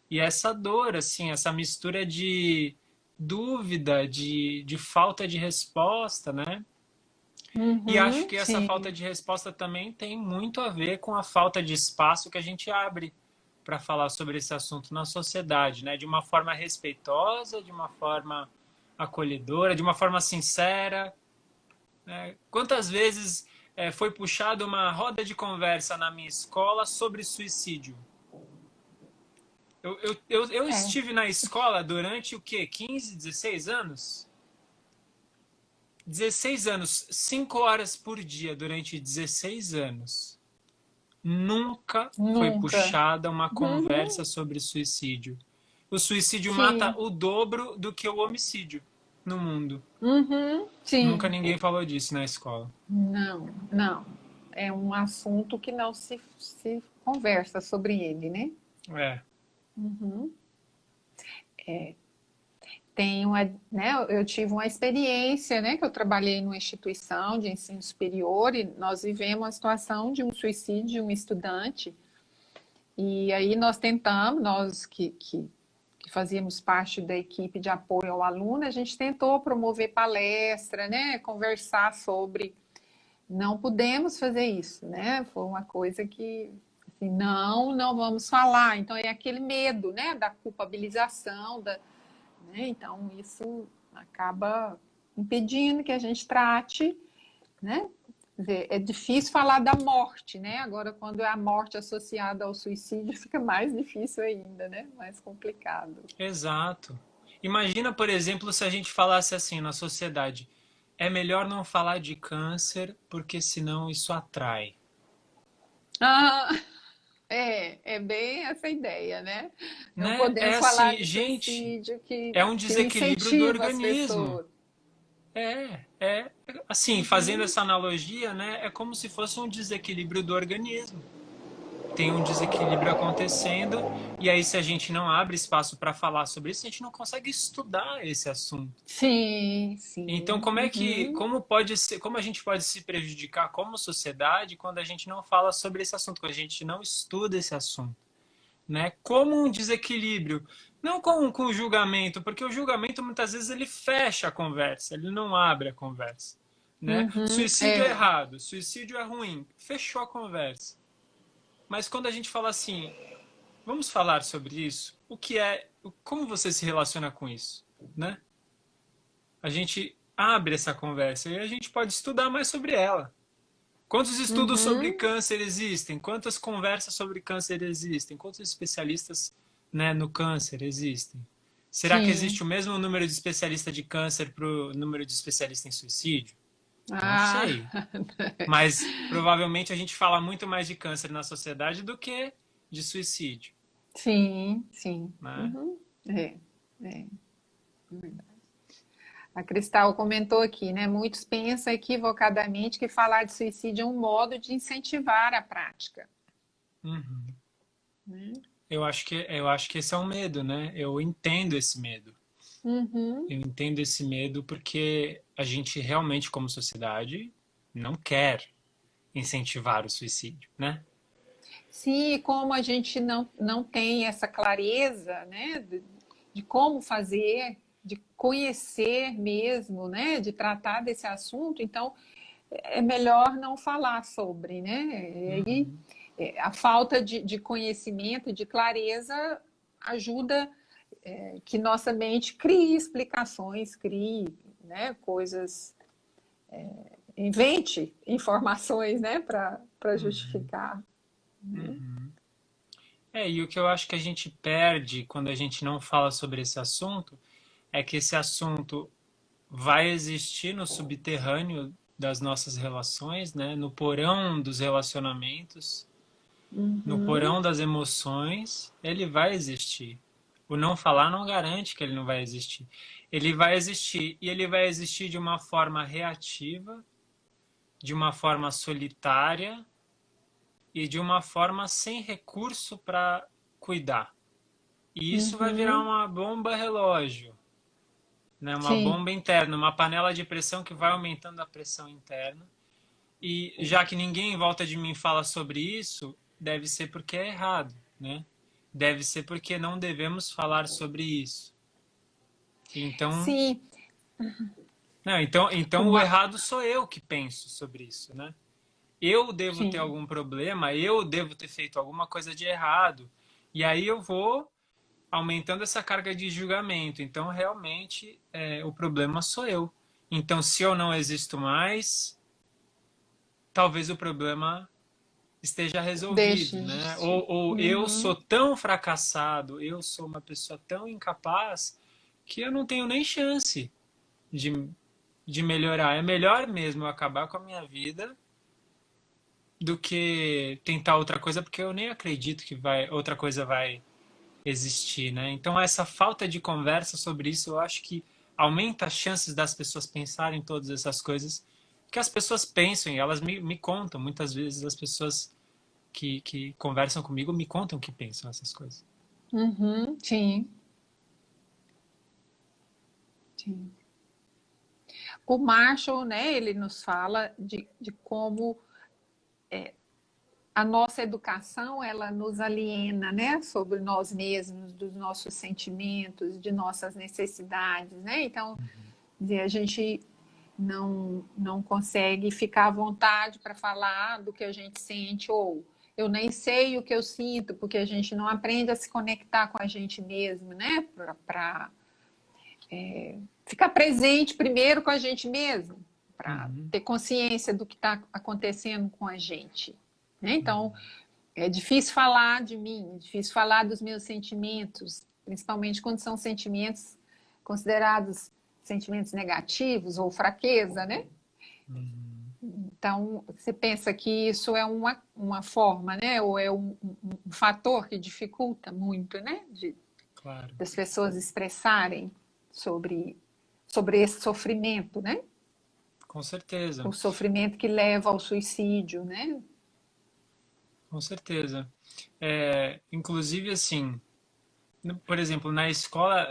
E essa dor, assim, essa mistura de dúvida, de falta de resposta, né? E acho Uhum. que essa falta Sim. de resposta também tem muito a ver com a falta de espaço que a gente abre para falar sobre esse assunto na sociedade, né? De uma forma respeitosa, de uma forma acolhedora, de uma forma sincera, né? Quantas vezes foi puxada uma roda de conversa na minha escola sobre suicídio? Eu É. estive na escola durante o quê? 15, 16 anos? 16 anos, 5 horas por dia durante 16 anos. Nunca foi Nunca. puxada uma Uhum. conversa sobre suicídio. O suicídio mata Sim. o dobro do que o homicídio no mundo. Uhum. Nunca Sim. ninguém falou disso na escola. Não, não. É um assunto que não se conversa sobre ele, né? É. Uhum. Tem uma, né, eu tive uma experiência, né, que eu trabalhei numa instituição de ensino superior e nós vivemos a situação de um suicídio de um estudante. E aí nós tentamos, nós que fazíamos parte da equipe de apoio ao aluno, a gente tentou promover palestra, né, conversar sobre. Não podemos fazer isso, né? Foi uma coisa que, assim, não vamos falar. Então, é aquele medo, né? Da culpabilização, né? Então, isso acaba impedindo que a gente trate, né? Quer dizer, é difícil falar da morte, né? Agora, quando é a morte associada ao suicídio, fica mais difícil ainda, né? Mais complicado. Exato. Imagina, por exemplo, se a gente falasse assim na sociedade: é melhor não falar de câncer porque senão isso atrai. Ah, é bem essa ideia, né? Não Né? É podemos falar assim, de gente, suicídio é um que desequilíbrio do incentiva as organismo. pessoas. assim, fazendo essa analogia, né, é como se fosse um desequilíbrio do organismo. Tem um desequilíbrio acontecendo, e aí se a gente não abre espaço para falar sobre isso, a gente não consegue estudar esse assunto. Sim, Então, sim. Uhum. como a gente pode se prejudicar como sociedade quando a gente não fala sobre esse assunto, quando a gente não estuda esse assunto, né? Como um desequilíbrio, não com o julgamento, porque o julgamento muitas vezes ele fecha a conversa, ele não abre a conversa, né? Uhum. Suicídio é É. errado, suicídio é ruim, fechou a conversa. Mas quando a gente fala assim, vamos falar sobre isso, como você se relaciona com isso, né? A gente abre essa conversa e a gente pode estudar mais sobre ela. Quantos estudos sobre Uhum. câncer existem? Quantas conversas sobre câncer existem? Quantos especialistas, né, no câncer existem? Será que existe Sim. o mesmo número de especialista de câncer para o número de especialista em suicídio? Não Ah, sei. Mas provavelmente a gente fala muito mais de câncer na sociedade do que de suicídio, sim, sim. né? Uhum. É, é. A Cristal comentou aqui, né? Muitos pensam equivocadamente que falar de suicídio é um modo de incentivar a prática, Uhum. né? Eu acho que esse é um medo, né? Eu entendo esse medo. Uhum. Eu entendo esse medo porque a gente realmente, como sociedade, não quer incentivar o suicídio, né? Sim, e como a gente não tem essa clareza, né, de como fazer, de conhecer mesmo, né, de tratar desse assunto, então é melhor não falar sobre, né? E aí, Uhum, a falta de conhecimento, de clareza, ajuda que nossa mente crie explicações, crie, né, coisas, invente informações, né, para uhum, justificar. uhum. E o que eu acho que a gente perde quando a gente não fala sobre esse assunto é que esse assunto vai existir no subterrâneo das nossas relações, né? No porão dos relacionamentos, no Uhum. porão das emoções, ele vai existir. O não falar não garante que ele não vai existir. Ele vai existir e ele vai existir de uma forma reativa, de uma forma solitária e de uma forma sem recurso para cuidar. E isso vai virar Uhum. uma bomba relógio, né? Uma Sim, bomba interna, uma panela de pressão que vai aumentando a pressão interna. E já que ninguém em volta de mim fala sobre isso, deve ser porque é errado, né? Deve ser porque não devemos falar sobre isso. Então, sim. não, então o Uma, errado sou eu que penso sobre isso, né? Eu devo ter sim. algum problema, eu devo ter feito alguma coisa de errado. E aí eu vou aumentando essa carga de julgamento. Então, realmente, o problema sou eu. Então, se eu não existo mais, talvez o problema esteja Deixe resolvido, de né? existir. Ou eu sou Uhum. tão fracassado, eu sou uma pessoa tão incapaz que eu não tenho nem chance de, de melhorar. É melhor mesmo eu acabar com a minha vida do que tentar outra coisa, porque eu nem acredito que outra coisa vai existir, né? Então essa falta de conversa sobre isso, eu acho que aumenta as chances das pessoas pensarem todas essas coisas, que as pessoas pensam e elas me contam, muitas vezes as pessoas que conversam comigo me contam que pensam essas coisas. Uhum. Sim, sim. O Marshall, né, ele nos fala de como a nossa educação ela nos aliena, né, sobre nós mesmos, dos nossos sentimentos, de nossas necessidades, né? Então, a gente não consegue ficar à vontade para falar do que a gente sente ou eu nem sei o que eu sinto porque a gente não aprende a se conectar com a gente mesmo, né? Para ficar presente primeiro com a gente mesmo, para Uhum, ter consciência do que está acontecendo com a gente. Né? Então, uhum, é difícil falar de mim, é difícil falar dos meus sentimentos, principalmente quando são sentimentos considerados sentimentos negativos ou fraqueza, né? uhum, Então, você pensa que isso é uma forma, né? Ou é um fator que dificulta muito, né? claro. Das pessoas expressarem sobre esse sofrimento, né? Com certeza, O sofrimento que leva ao suicídio, né? com certeza. É, inclusive, assim, por exemplo, na escola,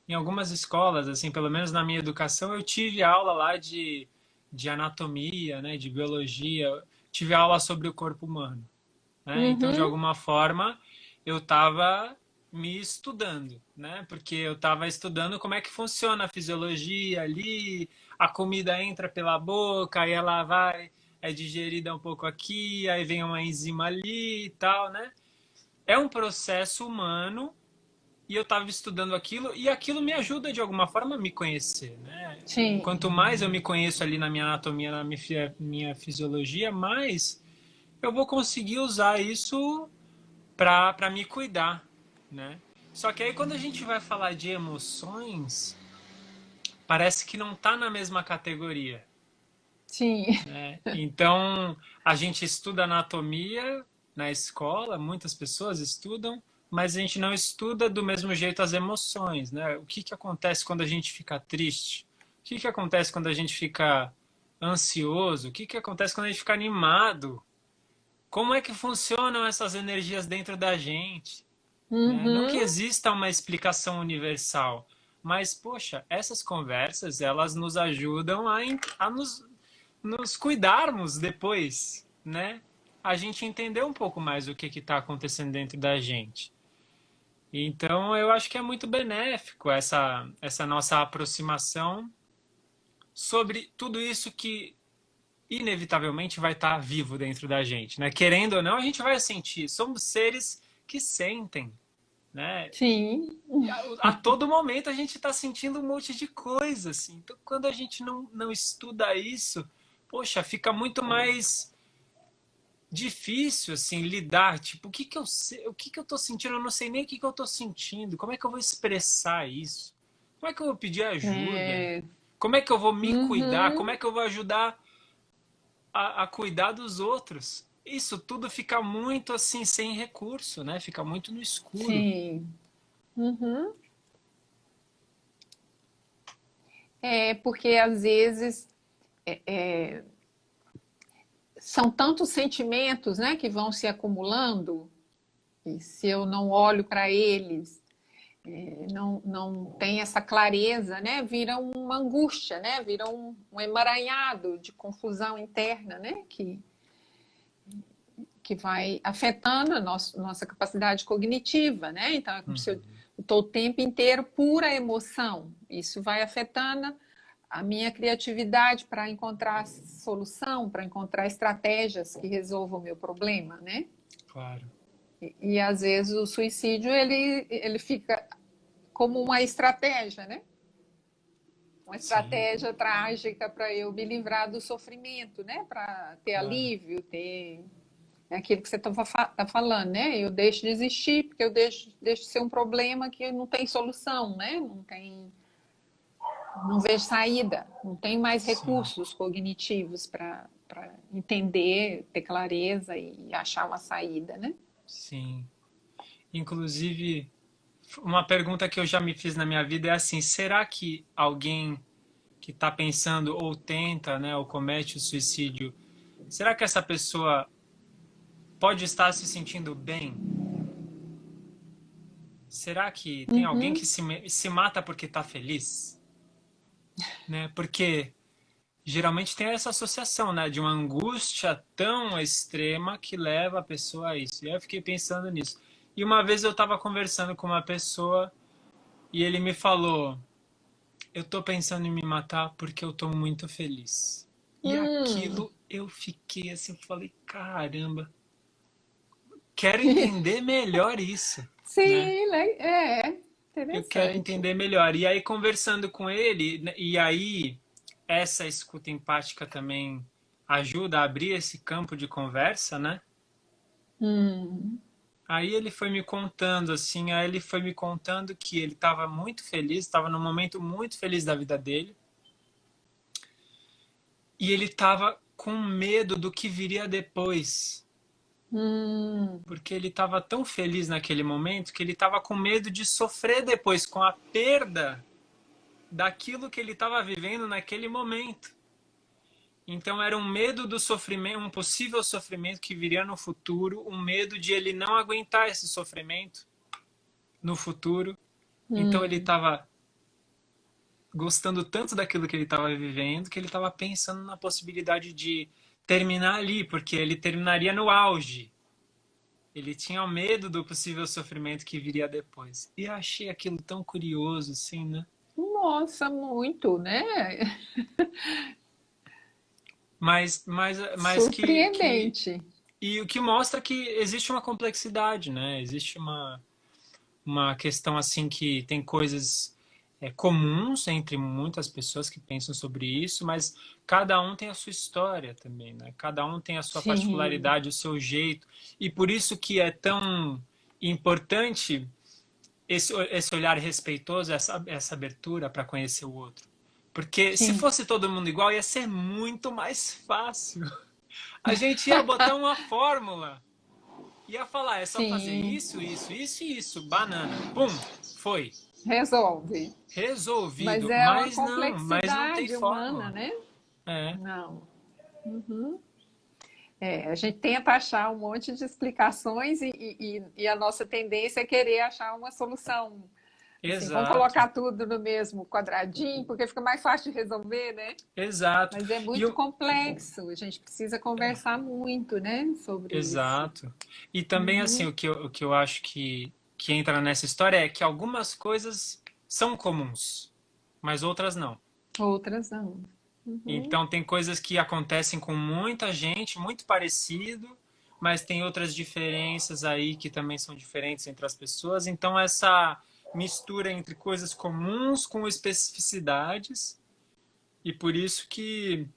em algumas escolas, assim, pelo menos na minha educação, eu tive aula lá de anatomia, né, de biologia, tive aula sobre o corpo humano, né? Então, de Uhum, alguma forma, eu estava me estudando, né? Porque eu estava estudando como é que funciona a fisiologia ali, a comida entra pela boca, aí ela vai, é digerida um pouco aqui, aí vem uma enzima ali e tal, né? É um processo humano e eu estava estudando aquilo e aquilo me ajuda de alguma forma a me conhecer, né? sim. Quanto mais eu me conheço ali na minha anatomia, na minha fisiologia, mais eu vou conseguir usar isso para me cuidar, né? Só que aí quando a gente vai falar de emoções, parece que não está na mesma categoria, Sim. né? Então, a gente estuda anatomia na escola, muitas pessoas estudam, mas a gente não estuda do mesmo jeito as emoções, né? O que que acontece quando a gente fica triste? O que que acontece quando a gente fica ansioso? O que que acontece quando a gente fica animado? Como é que funcionam essas energias dentro da gente? Né? Não que Uhum, exista uma explicação universal, mas, poxa, essas conversas, elas nos ajudam a nos cuidarmos depois, né? A gente entender um pouco mais o que está acontecendo dentro da gente. Então, eu acho que é muito benéfico essa nossa aproximação sobre tudo isso que inevitavelmente vai estar vivo dentro da gente, né? Querendo ou não, a gente vai sentir. Somos seres que sentem, né? sim. A todo momento a gente está sentindo um monte de coisa, assim. Então, quando a gente não estuda isso, poxa, fica muito mais difícil, assim, lidar. Tipo, o que que eu sei, o que que eu tô sentindo? Eu não sei nem o que que eu tô sentindo. Como é que eu vou expressar isso? Como é que eu vou pedir ajuda? É, Como é que eu vou me cuidar? Como uhum, é que eu vou ajudar a cuidar dos outros? Isso tudo fica muito assim, sem recurso, né? Fica muito no escuro. sim. Uhum. É porque às vezes são tantos sentimentos, né, que vão se acumulando, e se eu não olho para eles, não tem essa clareza, né, vira uma angústia, né, vira um emaranhado de confusão interna, né, que vai afetando a nossa capacidade cognitiva, né? Então é como se eu Uhum. estou o tempo inteiro pura emoção. Isso vai afetando a minha criatividade para encontrar solução, para encontrar estratégias que resolvam o meu problema, né? Claro. E às vezes o suicídio ele fica como uma estratégia, né? Uma Sim, estratégia trágica para eu me livrar do sofrimento, né? Para ter claro. alívio, ter é aquilo que você tá falando, né? Eu deixo de existir, porque eu deixo de ser um problema que não tem solução, né? Não vejo saída, não tem mais Sim, recursos cognitivos para entender, ter clareza e achar uma saída, né? sim. Inclusive, uma pergunta que eu já me fiz na minha vida é assim: será que alguém que está pensando ou tenta, né, ou comete o suicídio, será que essa pessoa pode estar se sentindo bem? Será que tem alguém Uhum, que se mata porque está feliz? Né? Porque geralmente tem essa associação, né, de uma angústia tão extrema que leva a pessoa a isso. E aí eu fiquei pensando nisso. E uma vez eu estava conversando com uma pessoa e ele me falou: eu tô pensando em me matar porque eu tô muito feliz. E hum, aquilo eu fiquei assim, falei, caramba, quero entender melhor isso, né? sim, é Eu quero interessante. entender melhor. E aí, conversando com ele, né, e aí essa escuta empática também ajuda a abrir esse campo de conversa, né? Hum, Aí ele foi me contando assim, aí ele foi me contando que ele estava muito feliz, estava num momento muito feliz da vida dele, e ele estava com medo do que viria depois, hum, porque ele estava tão feliz naquele momento que ele estava com medo de sofrer depois com a perda daquilo que ele estava vivendo naquele momento. Então era um medo do sofrimento, um possível sofrimento que viria no futuro, um medo de ele não aguentar esse sofrimento no futuro. Então ele Hum. estava gostando tanto daquilo que ele estava vivendo que ele estava pensando na possibilidade de terminar ali, porque ele terminaria no auge. Ele tinha medo do possível sofrimento que viria depois. E eu achei aquilo tão curioso, assim, né? Nossa, muito, né? Mas Surpreendente. e o que mostra que existe uma complexidade, né? Existe uma questão assim que tem coisas comuns entre muitas pessoas que pensam sobre isso, mas cada um tem a sua história também, né? Cada um tem a sua Sim, particularidade, o seu jeito, e por isso que é tão importante esse olhar respeitoso, essa abertura para conhecer o outro. Porque se sim. fosse todo mundo igual, ia ser muito mais fácil. A gente ia botar uma fórmula, ia falar, é só fazer Sim, isso, isso, isso e isso, banana. Pum, foi. resolve. Mas Resolvido. é uma Mas não tem complexidade humana, fórmula. né? É, Não. É, a gente tenta achar um monte de explicações e a nossa tendência é querer achar uma solução. Assim, vamos exato, colocar tudo no mesmo quadradinho, porque fica mais fácil de resolver, né? exato. Mas é E muito o, complexo, a gente precisa conversar muito, né, sobre isso. exato. E também assim, Uhum. o que eu acho que entra nessa história é que algumas coisas são comuns, mas outras não. Outras não. Uhum. Então tem coisas que acontecem com muita gente, muito parecido, mas tem outras diferenças aí que também são diferentes entre as pessoas. Então essa mistura entre coisas comuns com especificidades, e por isso que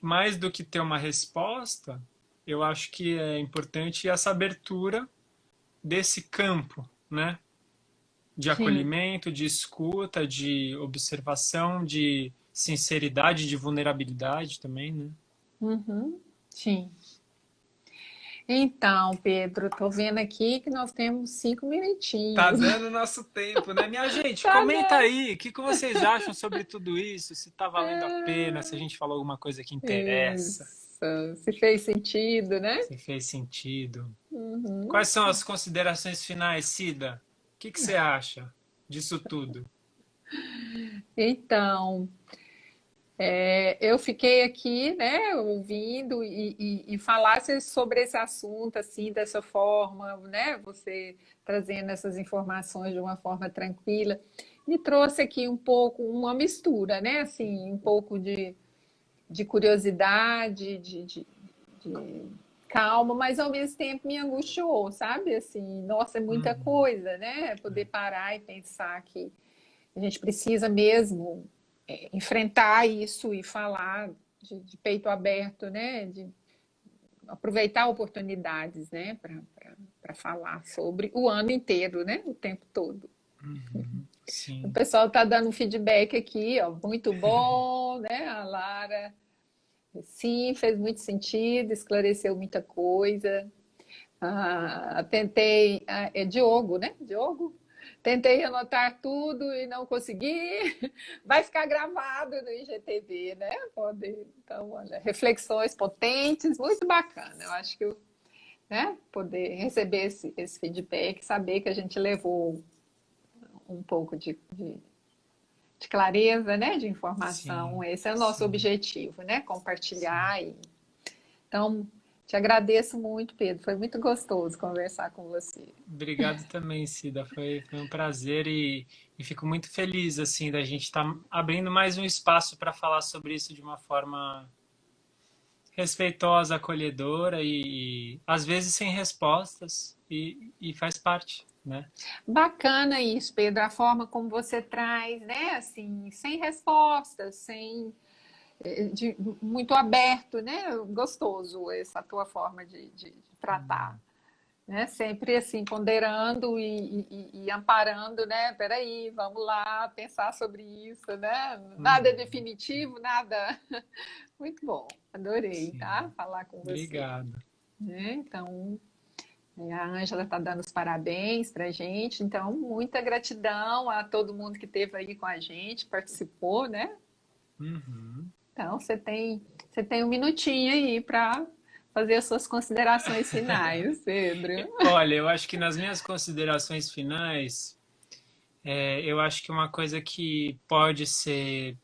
mais do que ter uma resposta, eu acho que é importante essa abertura desse campo, né? De Sim. acolhimento, de escuta, de observação, de sinceridade, de vulnerabilidade também, né? Uhum. Sim. Então, Pedro, estou vendo aqui que nós temos 5 minutinhos. Tá dando nosso tempo, né? Minha gente, Tá comenta dando. aí, o que que vocês acham sobre tudo isso? Se tá valendo a pena, se a gente falou alguma coisa que interessa, Isso. Se fez sentido, né? se fez sentido. Uhum. Quais são as considerações finais, Cida? O que que você acha disso tudo? Então, eu fiquei aqui, né, ouvindo e falasse sobre esse assunto assim, dessa forma, né, você trazendo essas informações de uma forma tranquila, me trouxe aqui um pouco uma mistura, né, assim, um pouco de curiosidade, de calma, mas ao mesmo tempo me angustiou, sabe? Assim, nossa, é muita Uhum. coisa, né? Poder parar e pensar que a gente precisa mesmo enfrentar isso e falar de peito aberto, né? De aproveitar oportunidades, né? Para falar sobre o ano inteiro, né? O tempo todo. Uhum. O Sim, pessoal está dando um feedback aqui, ó, muito bom, né? A Lara, sim, fez muito sentido, esclareceu muita coisa. Tentei, é Diogo, né? Diogo? Tentei anotar tudo e não consegui. Vai ficar gravado no IGTV, né? Pode, então, olha, reflexões potentes, muito bacana. Eu acho que né, poder receber esse feedback, saber que a gente levou um pouco de clareza, né, de informação. sim, Esse é o nosso sim, objetivo, né? sim. Compartilhar. Então, te agradeço muito, Pedro. Foi muito gostoso conversar com você. Obrigado também, Cida. Foi um prazer e fico muito feliz assim da gente estar abrindo mais um espaço para falar sobre isso de uma forma respeitosa, acolhedora e às vezes sem respostas e faz parte, né? Bacana isso, Pedro, a forma como você traz, né? Assim, sem respostas, sem muito aberto, né? Gostoso essa tua forma de tratar, né? Sempre assim ponderando e amparando, né? Peraí, vamos lá pensar sobre isso, né? Nada é Uhum, definitivo, nada. Muito bom, adorei, sim. tá? Falar com você, Obrigado. né? Então a Ângela está dando os parabéns para a gente, então muita gratidão a todo mundo que esteve aí com a gente, participou, né? Uhum, Então você tem Você tem um minutinho aí para fazer as suas considerações finais, Pedro. Olha, eu acho que nas minhas considerações finais, eu acho que uma coisa que pode ser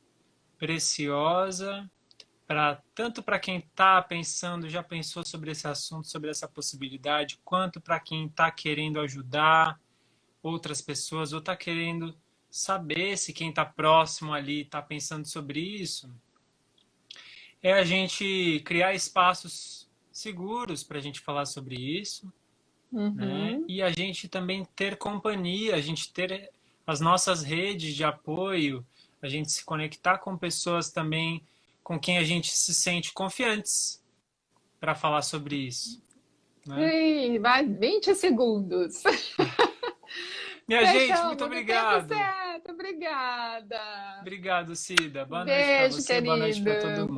preciosa para tanto para quem está pensando, já pensou sobre esse assunto, sobre essa possibilidade, quanto para quem está querendo ajudar outras pessoas ou está querendo saber se quem está próximo ali está pensando sobre isso, é a gente criar espaços seguros para a gente falar sobre isso, né? Uhum. E a gente também ter companhia, a gente ter as nossas redes de apoio, a gente se conectar com pessoas também com quem a gente se sente confiantes para falar sobre isso, né? Ih, vai 20 segundos. Minha gente, muito Fechamos no tempo obrigado. certo. Obrigada. Obrigado, Cida. Boa noite para Beijo, você, boa noite para todo querido. mundo.